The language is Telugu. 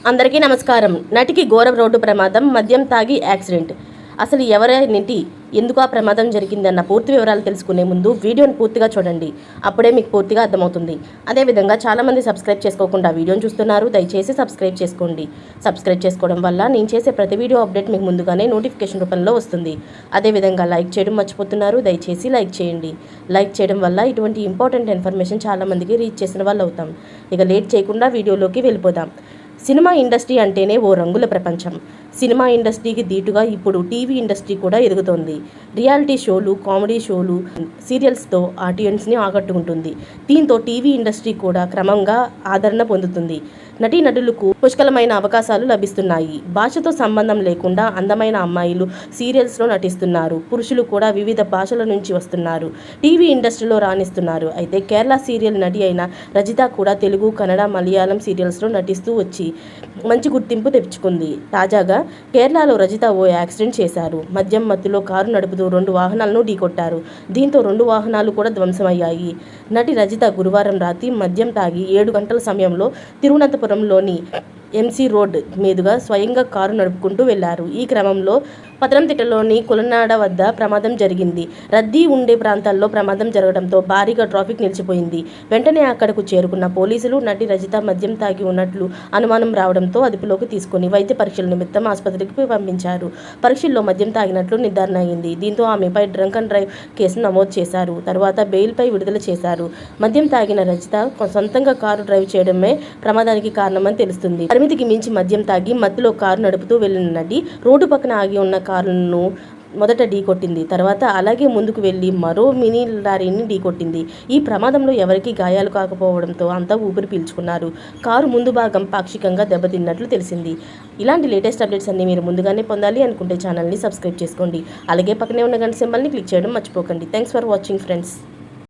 అందరికీ నమస్కారం. నటికి ఘోర రోడ్డు ప్రమాదం, మద్యం తాగి యాక్సిడెంట్. అసలు ఎవరైనా ఎందుకు ఆ ప్రమాదం జరిగిందన్న పూర్తి వివరాలు తెలుసుకునే ముందు వీడియోని పూర్తిగా చూడండి. అప్పుడే మీకు పూర్తిగా అర్థమవుతుంది. అదేవిధంగా చాలామంది సబ్స్క్రైబ్ చేసుకోకుండా వీడియోని చూస్తున్నారు. దయచేసి సబ్స్క్రైబ్ చేసుకోండి. సబ్స్క్రైబ్ చేసుకోవడం వల్ల నేను చేసే ప్రతి వీడియో అప్డేట్ మీకు ముందుగానే నోటిఫికేషన్ రూపంలో వస్తుంది. అదేవిధంగా లైక్ చేయడం మర్చిపోతున్నారు. దయచేసి లైక్ చేయండి. లైక్ చేయడం వల్ల ఇటువంటి ఇంపార్టెంట్ ఇన్ఫర్మేషన్ చాలామందికి రీచ్ చేసిన వాళ్ళు అవుతాం. ఇక లేట్ చేయకుండా వీడియోలోకి వెళ్ళిపోదాం. సినిమా ఇండస్ట్రీ అంటేనే ఓ రంగుల ప్రపంచం. సినిమా ఇండస్ట్రీకి దీటుగా ఇప్పుడు టీవీ ఇండస్ట్రీ కూడా ఎదుగుతోంది. రియాలిటీ షోలు, కామెడీ షోలు, సీరియల్స్తో ఆడియన్స్ని ఆకట్టుకుంటుంది. దీంతో టీవీ ఇండస్ట్రీ కూడా క్రమంగా ఆదరణ పొందుతుంది. నటీనటులకు పుష్కలమైన అవకాశాలు లభిస్తున్నాయి. భాషతో సంబంధం లేకుండా అందమైన అమ్మాయిలు సీరియల్స్లో నటిస్తున్నారు. పురుషులు కూడా వివిధ భాషల నుంచి వస్తున్నారు. టీవీ ఇండస్ట్రీలో రాణిస్తున్నారు. అయితే కేరళ సీరియల్ నటి అయిన రజిత కూడా తెలుగు, కన్నడ, మలయాళం సీరియల్స్లో నటిస్తూ వచ్చి మంచి గుర్తింపు తెచ్చుకుంది. తాజాగా కేరళలో రజిత ఓ యాక్సిడెంట్ చేశారు. మద్యం మత్తులో కారు నడుపుతూ 2 వాహనాలను ఢీకొట్టారు. దీంతో 2 వాహనాలు కూడా ధ్వంసమయ్యాయి. నటి రజిత గురువారం రాత్రి మద్యం తాగి 7 గంటల సమయంలో తిరువనంతపురంలోని ఎంసీ రోడ్ మీదుగా స్వయంగా కారు నడుపుకుంటూ వెళ్లారు. ఈ క్రమంలో పతనంతిట్టలోని కులనాడ వద్ద ప్రమాదం జరిగింది. రద్దీ ఉండే ప్రాంతాల్లో ప్రమాదం జరగడంతో భారీగా ట్రాఫిక్ నిలిచిపోయింది. వెంటనే అక్కడకు చేరుకున్న పోలీసులు నటి రజిత మద్యం తాగి ఉన్నట్లు అనుమానం రావడంతో అదుపులోకి తీసుకుని వైద్య పరీక్షల నిమిత్తం ఆసుపత్రికి పంపించారు. పరీక్షల్లో మద్యం తాగినట్లు నిర్ధారణ అయింది. దీంతో ఆమెపై డ్రంక్ అండ్ డ్రైవ్ కేసు నమోదు చేశారు. తర్వాత బెయిల్పై విడుదల చేశారు. మద్యం తాగిన రజిత సొంతంగా కారు డ్రైవ్ చేయడమే ప్రమాదానికి కారణమని తెలుస్తుంది. పరిమితికి మించి మద్యం తాగి మత్తులో కారు నడుపుతూ వెళ్లిన నటి రోడ్డు పక్కన ఆగి ఉన్న కారును మొదట ఢీకొట్టింది. తర్వాత అలాగే ముందుకు వెళ్లి మరో మినీ లారీని ఢీకొట్టింది. ఈ ప్రమాదంలో ఎవరికీ గాయాలు కాకపోవడంతో అంతా ఊపిరి పీల్చుకున్నారు. కారు ముందు భాగం పాక్షికంగా దెబ్బతిన్నట్లు తెలిసింది. ఇలాంటి లేటెస్ట్ అప్డేట్స్ అన్ని మీరు ముందుగానే పొందాలి అనుకుంటే ఛానల్ని సబ్స్క్రైబ్ చేసుకోండి. అలాగే పక్కనే ఉన్న గంట సింబల్ని క్లిక్ చేయడం మర్చిపోకండి. Thanks for watching friends.